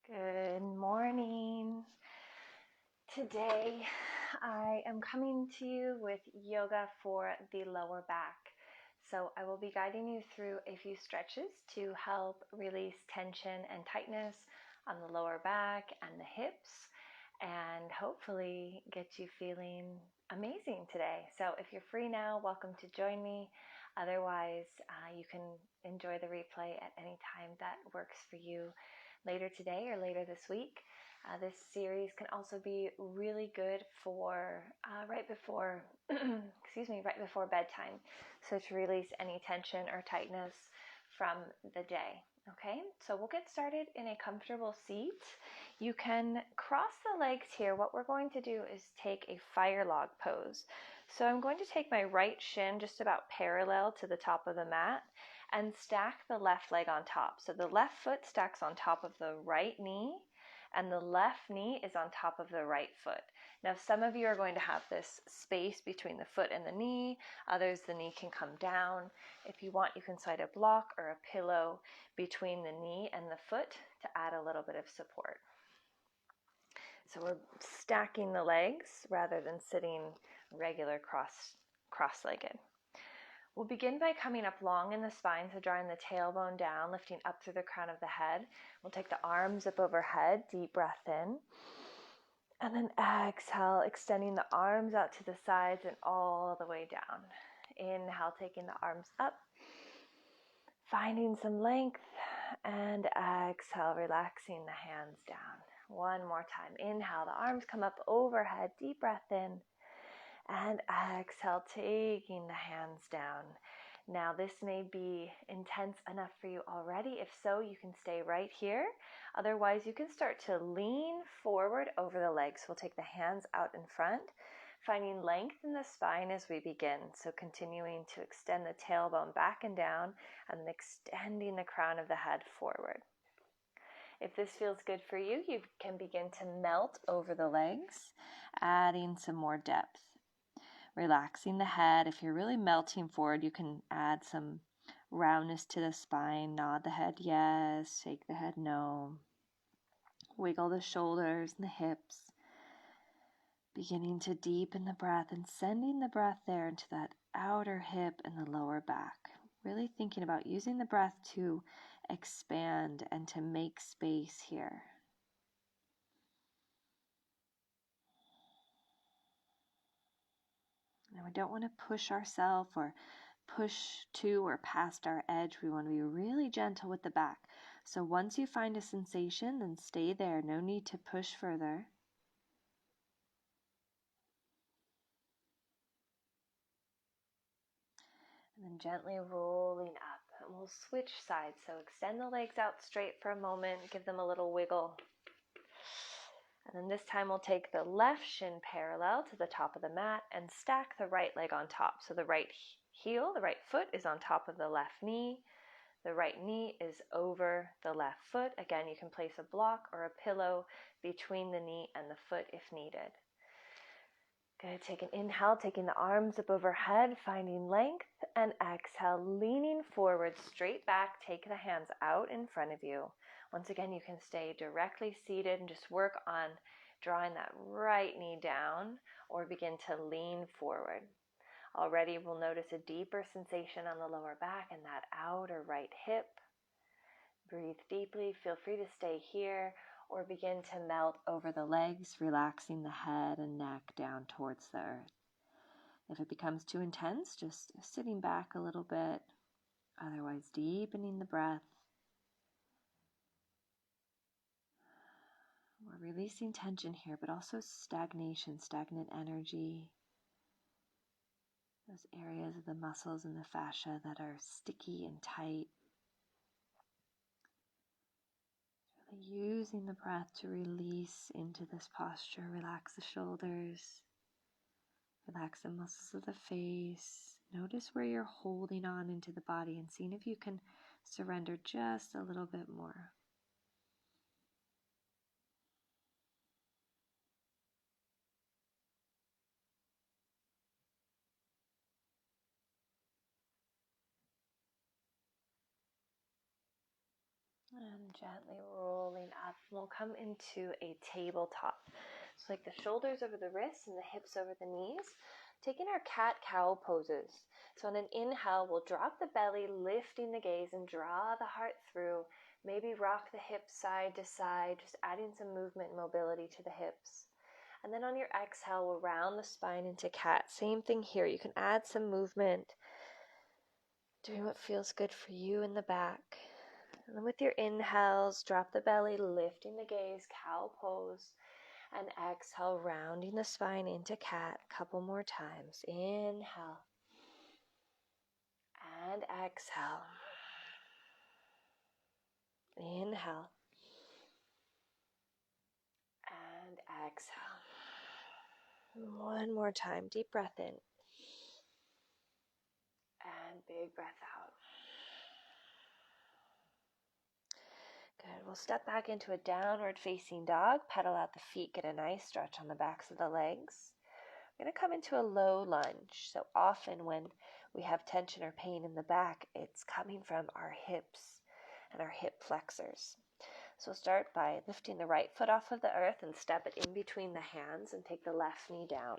Good morning. Today I am coming to you with yoga for the lower back. So I will be guiding you through a few stretches to help release tension and tightness on the lower back and the hips and hopefully get you feeling amazing today. So if you're free now, welcome to join me. Otherwise, you can enjoy the replay at any time that works for you later today or later this week. This series can also be really good for right before right before bedtime, so to release any tension or tightness from the day. Okay, so we'll get started in a comfortable seat. You can cross the legs here. What we're going to do is take a fire log pose. So I'm going to take my right shin just about parallel to the top of the mat and stack the left leg on top. So the left foot stacks on top of the right knee, and the left knee is on top of the right foot. Now, some of you are going to have this space between the foot and the knee. Others, the knee can come down. If you want, you can slide a block or a pillow between the knee and the foot to add a little bit of support. So we're stacking the legs rather than sitting regular cross-legged. We'll begin by coming up long in the spine, so drawing the tailbone down, lifting up through the crown of the head. We'll take the arms up overhead, deep breath in. And then exhale, extending the arms out to the sides and all the way down. Inhale, taking the arms up, finding some length, and exhale, relaxing the hands down. One more time. Inhale, the arms come up overhead, deep breath in. And exhale, taking the hands down. Now this may be intense enough for you already. If so, you can stay right here. Otherwise, you can start to lean forward over the legs. We'll take the hands out in front, finding length in the spine as we begin. So continuing to extend the tailbone back and down, and then extending the crown of the head forward. If this feels good for you, you can begin to melt over the legs, adding some more depth. Relaxing the head. If you're really melting forward, you can add some roundness to the spine. Nod the head yes, shake the head no. Wiggle the shoulders and the hips. Beginning to deepen the breath and sending the breath there into that outer hip and the lower back. Really thinking about using the breath to expand and to make space here. Now we don't want to push ourselves or push to or past our edge. We want to be really gentle with the back. So once you find a sensation, then stay there. No need to push further. And then gently rolling up. And we'll switch sides. So extend the legs out straight for a moment. Give them a little wiggle. And then this time we'll take the left shin parallel to the top of the mat and stack the right leg on top. So the right heel, the right foot is on top of the left knee. The right knee is over the left foot. Again, you can place a block or a pillow between the knee and the foot if needed. Good. Take an inhale, taking the arms up overhead, finding length, and exhale, leaning forward, straight back. Take the hands out in front of you. Once again, you can stay directly seated and just work on drawing that right knee down or begin to lean forward. Already we'll notice a deeper sensation on the lower back and that outer right hip. Breathe deeply. Feel free to stay here or begin to melt over the legs, relaxing the head and neck down towards the earth. If it becomes too intense, just sitting back a little bit. Otherwise, deepening the breath. We're releasing tension here, but also stagnation, stagnant energy. Those areas of the muscles and the fascia that are sticky and tight. Really using the breath to release into this posture. Relax the shoulders. Relax the muscles of the face. Notice where you're holding on into the body and seeing if you can surrender just a little bit more. And gently rolling up. We'll come into a tabletop. So like the shoulders over the wrists and the hips over the knees. Taking our cat-cow poses. So on an inhale, we'll drop the belly, lifting the gaze and draw the heart through. Maybe rock the hips side to side, just adding some movement and mobility to the hips. And then on your exhale, we'll round the spine into cat. Same thing here. You can add some movement, doing what feels good for you in the back. And then with your inhales, drop the belly, lifting the gaze, cow pose. And exhale, rounding the spine into cat. A couple more times. Inhale. And exhale. Inhale. And exhale. One more time. Deep breath in. And big breath out. Good. We'll step back into a downward facing dog. Pedal out the feet. Get a nice stretch on the backs of the legs. We're going to come into a low lunge. So often when we have tension or pain in the back, it's coming from our hips and our hip flexors. So we'll start by lifting the right foot off of the earth and step it in between the hands and take the left knee down.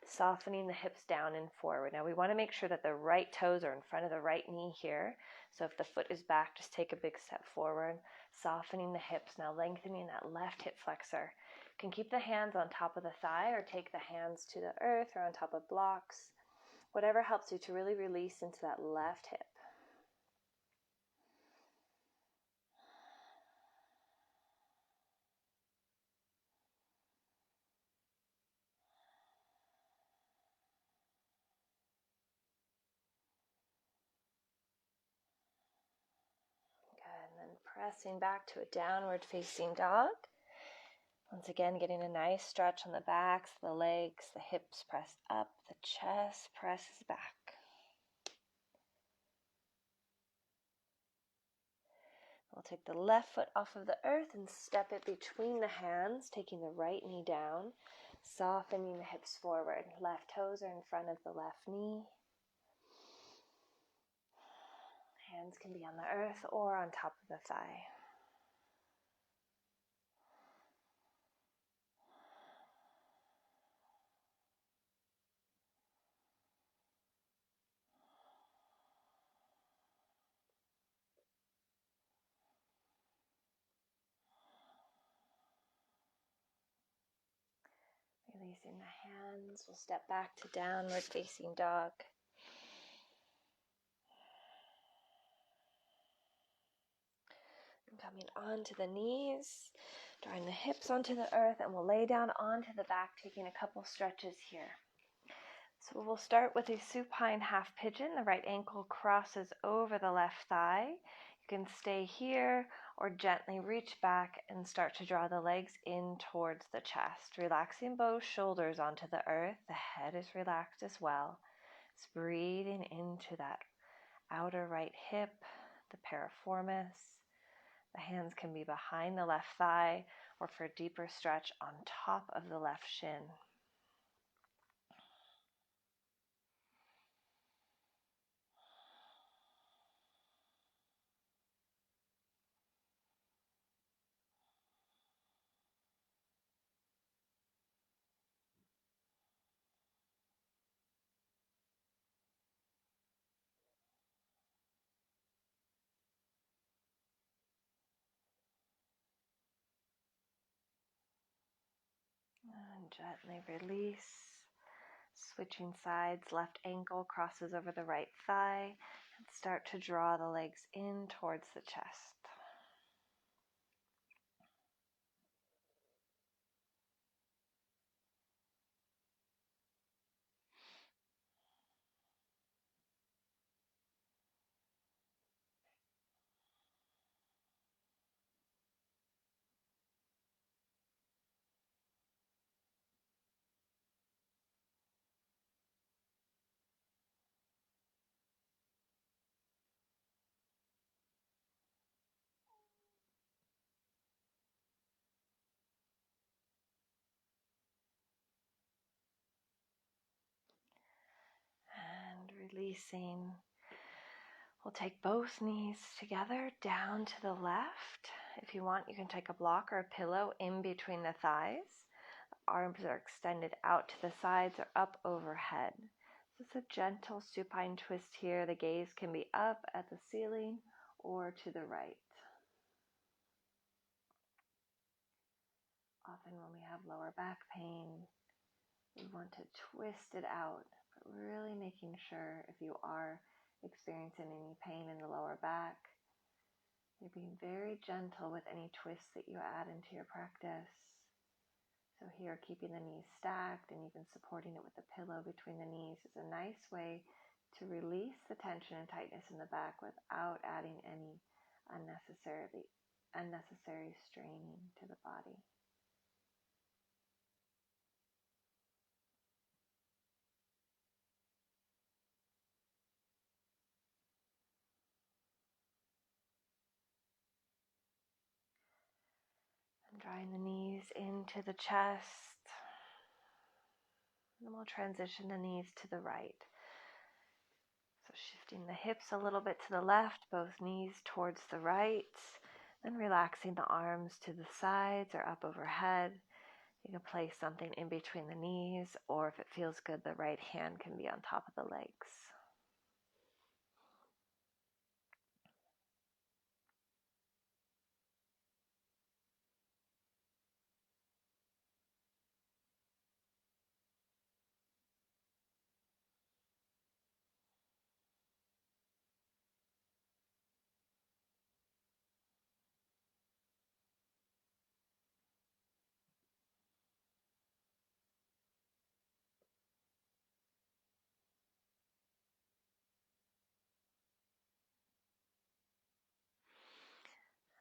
Softening the hips down and forward. Now we want to make sure that the right toes are in front of the right knee here. So if the foot is back, just take a big step forward. Softening the hips. Now lengthening that left hip flexor. You can keep the hands on top of the thigh or take the hands to the earth or on top of blocks. Whatever helps you to really release into that left hip. And then pressing back to a downward facing dog. Once again, getting a nice stretch on the backs, the legs, the hips press up, the chest presses back. We'll take the left foot off of the earth and step it between the hands, taking the right knee down, softening the hips forward. Left toes are in front of the left knee. Hands can be on the earth or on top of the thigh. Releasing the hands, we'll step back to downward facing dog. And coming onto the knees, drawing the hips onto the earth, and we'll lay down onto the back, taking a couple stretches here. So we'll start with a supine half pigeon. The right ankle crosses over the left thigh. You can stay here or gently reach back and start to draw the legs in towards the chest. Relaxing both shoulders onto the earth. The head is relaxed as well. It's breathing into that outer right hip, the piriformis. The hands can be behind the left thigh or for a deeper stretch on top of the left shin. And gently release. Switching sides, left ankle crosses over the right thigh, and start to draw the legs in towards the chest. And releasing. We'll take both knees together down to the left. If you want, you can take a block or a pillow in between the thighs. Arms are extended out to the sides or up overhead. So it's a gentle supine twist here. The gaze can be up at the ceiling or to the right. Often when we have lower back pain, we want to twist it out, but really making sure if you are experiencing any pain in the lower back, you're being very gentle with any twists that you add into your practice. So here, keeping the knees stacked and even supporting it with a pillow between the knees is a nice way to release the tension and tightness in the back without adding any unnecessary straining to the body. And drawing the knees into the chest. And then we'll transition the knees to the right. So shifting the hips a little bit to the left, both knees towards the right. Then relaxing the arms to the sides or up overhead. You can place something in between the knees, or if it feels good, the right hand can be on top of the legs.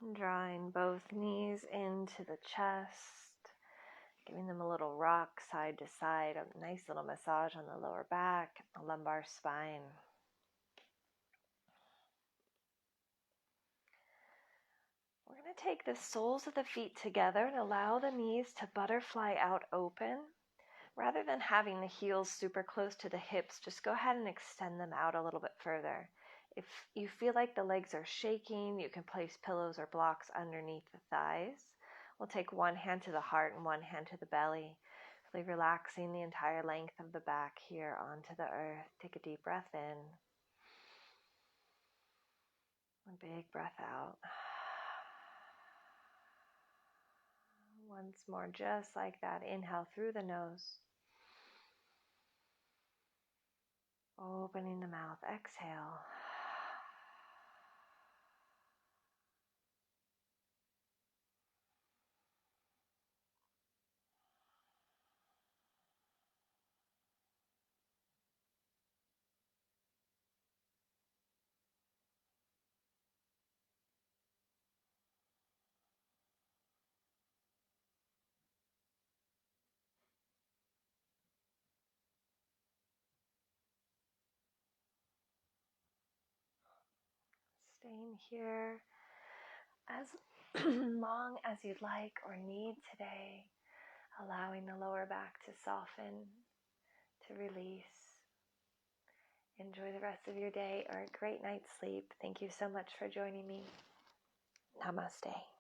And drawing both knees into the chest, giving them a little rock side to side, a nice little massage on the lower back, the lumbar spine. We're going to take the soles of the feet together and allow the knees to butterfly out open. Rather than having the heels super close to the hips, just go ahead and extend them out a little bit further. If you feel like the legs are shaking, you can place pillows or blocks underneath the thighs. We'll take one hand to the heart and one hand to the belly, really relaxing the entire length of the back here onto the earth. Take a deep breath in. A big breath out. Once more, just like that. Inhale through the nose. Opening the mouth. Exhale. Staying here as long as you'd like or need today, allowing the lower back to soften, to release. Enjoy the rest of your day or a great night's sleep. Thank you so much for joining me. Namaste.